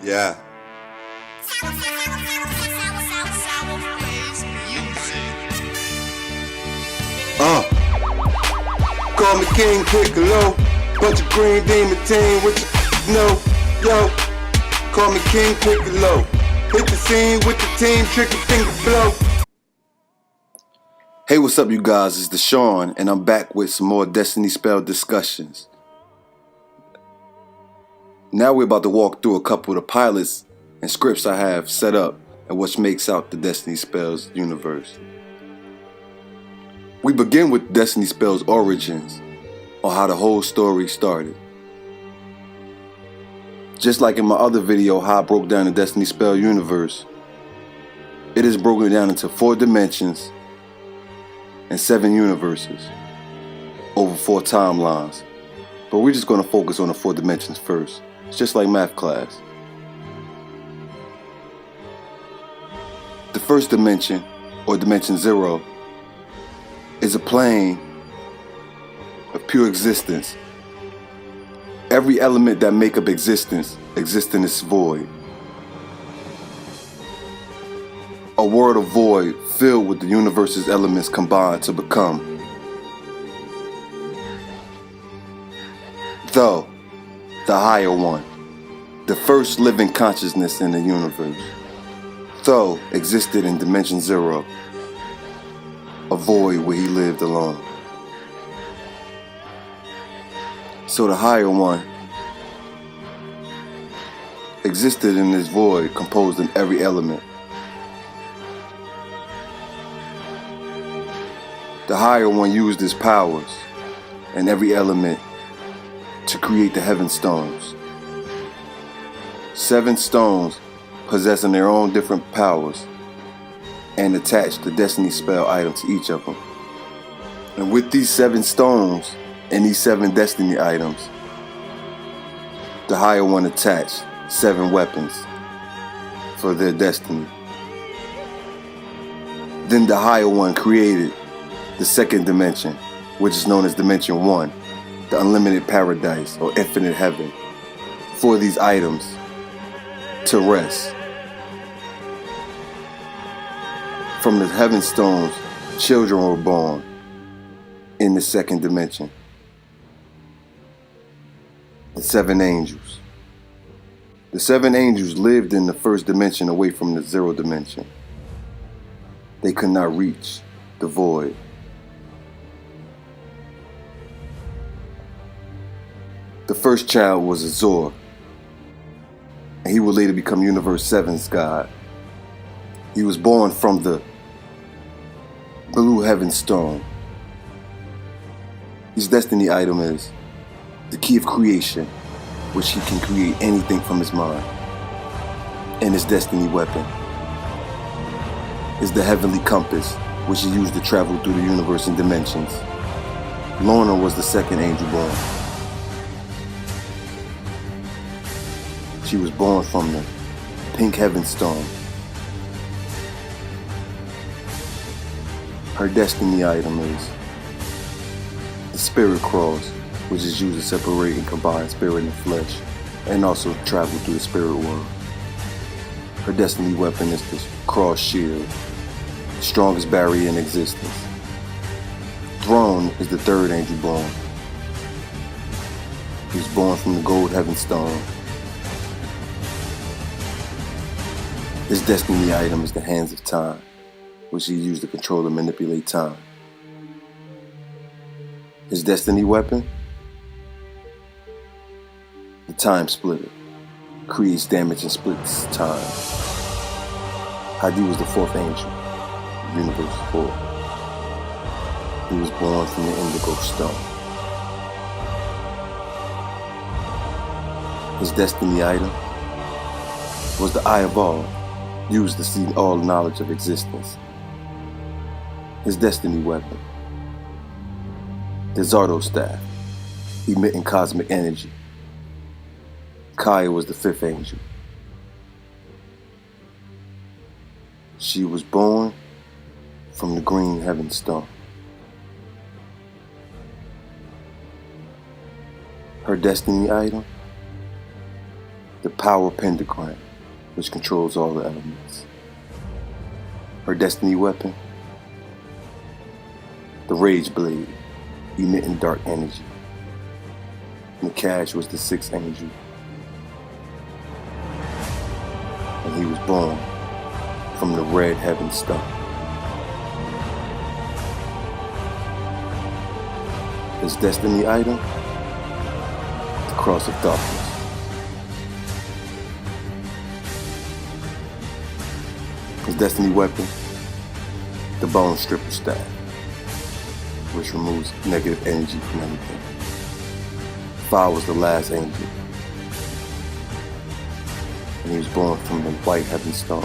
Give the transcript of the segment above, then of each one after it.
Yeah. Uh. Call me King Piccolo. Bunch of green demon team with the no. Yo. Call me King Piccolo. Hit the scene with the team, tricky finger blow. Hey, what's up, you guys? It's Deshaun, and I'm back with some more Destiny Spell discussions. Now we're about to walk through a couple of the pilots and scripts I have set up and what makes out the Destiny Spells universe. We begin with Destiny Spells origins, or how the whole story started. Just like in my other video, how I broke down the Destiny Spell universe, it is broken down into 4 dimensions and 7 universes over 4 timelines. But we're just going to focus on the 4 dimensions first. It's just like math class. The first dimension, or dimension 0, is a plane of pure existence. Every element that make up existence exists in this void. A world of void filled with the universe's elements combined to become. Though, the higher one, the first living consciousness in the universe, Though existed in dimension 0, a void where he lived alone. So the higher one existed in this void composed in every element. The higher one used his powers and every element to create the heaven stones. 7 stones possessing their own different powers and attached the destiny spell item to each of them. And with these 7 stones and these 7 destiny items, the higher one attached 7 weapons for their destiny. Then the higher one created the second dimension, which is known as dimension 1, the unlimited paradise or infinite heaven, for these items to rest. From the heaven stones, children were born in the second dimension. The 7 angels. The 7 angels lived in the first dimension away from the 0 dimension. They could not reach the void. The first child was Azor, and he would later become Universe 7's god. He was born from the blue heaven stone. His destiny item is the key of creation, which he can create anything from his mind. And his destiny weapon is the heavenly compass, which he used to travel through the universe and dimensions. Lorna was the second angel born. She was born from the pink heaven stone. Her destiny item is the spirit cross, which is used to separate and combine spirit and flesh, and also travel through the spirit world. Her destiny weapon is the cross shield, the strongest barrier in existence. Throne is the third angel born. He was born from the gold heaven stone. His destiny item is the hands of time, which he used to control and manipulate time. His destiny weapon, the time splitter, creates damage and splits time. Hadi was the 4th angel, universe 4. He was born from the indigo stone. His destiny item was the Eye of All, used to see all knowledge of existence. His destiny weapon, the Zardo staff, emitting cosmic energy. Kaya was the 5th angel. She was born from the green heaven stone. Her destiny item the power pentagram, which controls all the elements. Her destiny weapon, the rage blade, emitting dark energy. Nakash was the sixth angel, and he was born from the red heaven star. His destiny item, the cross of darkness. His destiny weapon, the bone stripper staff, which removes negative energy from anything. Fire was the last angel, and he was born from the white heaven star.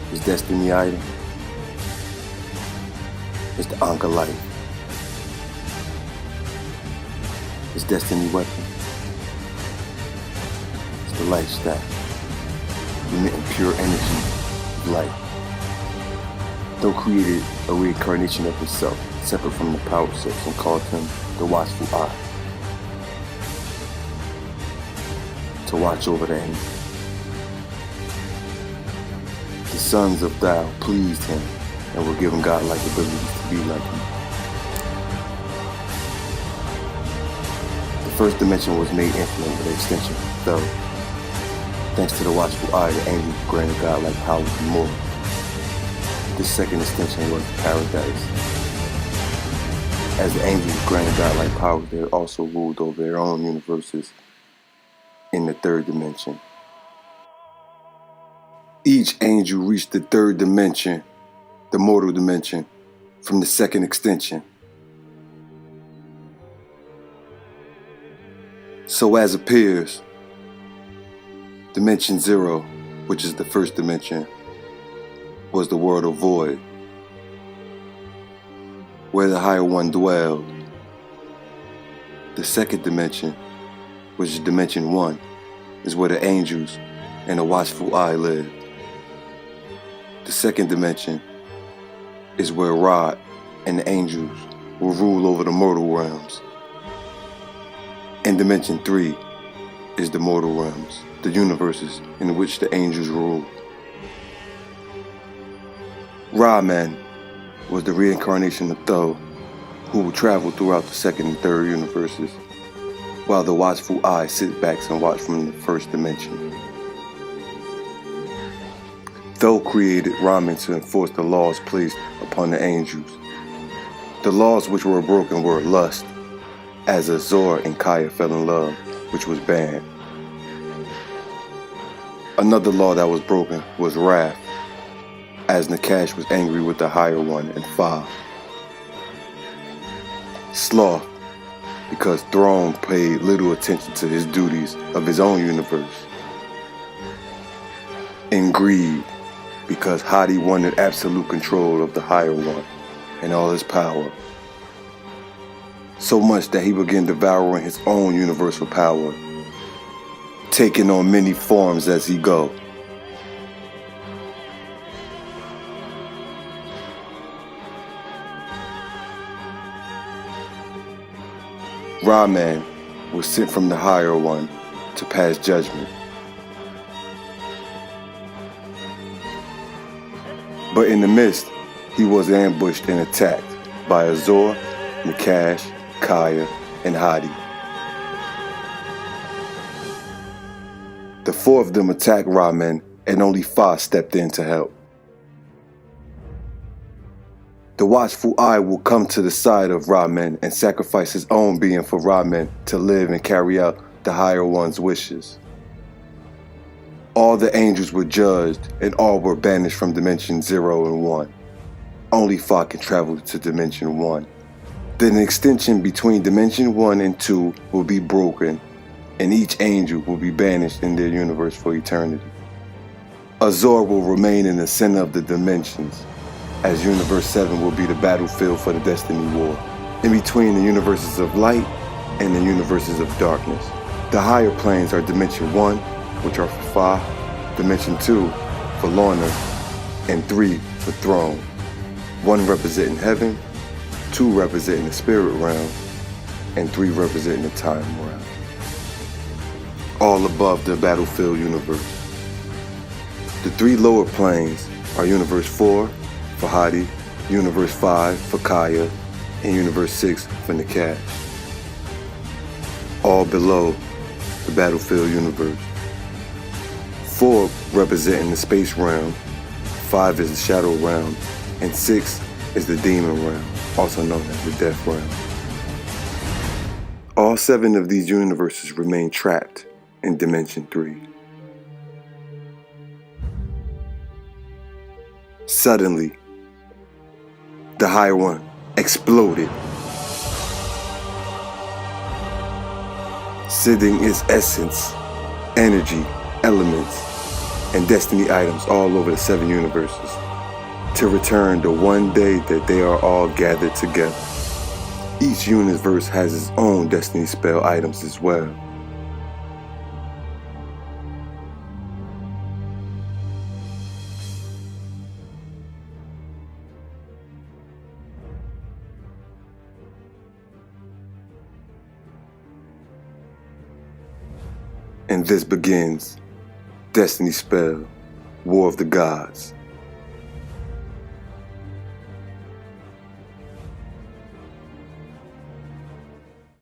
His destiny item is the Anka light. His destiny weapon is the light staff, emitting pure energy of light. Though created a reincarnation of himself, separate from the power source, and called him the watchful eye, to watch over the angels. The sons of Thou pleased him and were given godlike abilities to be like him. The first dimension was made infinite with an extension, though, thanks to the watchful eye, the angels granted godlike power and more. This second extension was the paradise. As the angels granted godlike powers, they also ruled over their own universes in the third dimension. Each angel reached the third dimension, the mortal dimension, from the second extension. So as appears, Dimension 0, which is the first dimension, was the world of void, where the higher one dwelled. The second dimension, which is Dimension 1, is where the angels and the watchful eye lived. The second dimension is where Ra and the angels will rule over the mortal realms. And Dimension 3 is the mortal realms, the universes in which the angels rule. Ra-Man was the reincarnation of Thoth, who will travel throughout the second and third universes, while the watchful eye sits back and watches from the first dimension. Thoth created Ra-Man to enforce the laws placed upon the angels. The laws which were broken were lust, as Azor and Kaya fell in love, which was banned. Another law that was broken was wrath, as Nakash was angry with the higher one, and Fa. Sloth, because Throne paid little attention to his duties of his own universe. And greed, because Hadi wanted absolute control of the higher one and all his power. So much that he began devouring his own universal power, taking on many forms as he go. Ra-Man was sent from the higher one to pass judgment. But in the midst, he was ambushed and attacked by Azor, Nakash, Kaya, and Hadi. The four of them attacked Ra-Man, and only Fa stepped in to help. The watchful eye will come to the side of Ra-Man and sacrifice his own being for Ra-Man to live and carry out the higher one's wishes. All the angels were judged, and all were banished from Dimension 0 and 1. Only Fa can travel to Dimension 1. Then the extension between Dimension 1 and 2 will be broken, and each angel will be banished in their universe for eternity. Azor will remain in the center of the dimensions, as Universe 7 will be the battlefield for the Destiny War, in between the universes of light and the universes of darkness. The higher planes are Dimension 1, which are for Fa, Dimension 2 for Lorna, and 3 for Throne. 1 representing heaven, 2 representing the spirit realm, and 3 representing the time realm. all above the battlefield universe. The three lower planes are Universe 4 for Hadi, Universe 5 for Kaya, and Universe 6 for Nakash. All below the battlefield universe. 4 representing the space realm, 5 is the shadow realm, and 6 is the demon realm, also known as the death realm. All 7 of these universes remain trapped in Dimension 3. Suddenly, the higher one exploded, sending its essence, energy, elements, and destiny items all over the 7 universes to return the one day that they are all gathered together. Each universe has its own destiny spell items as well. And this begins Destiny Spell, War of the Gods.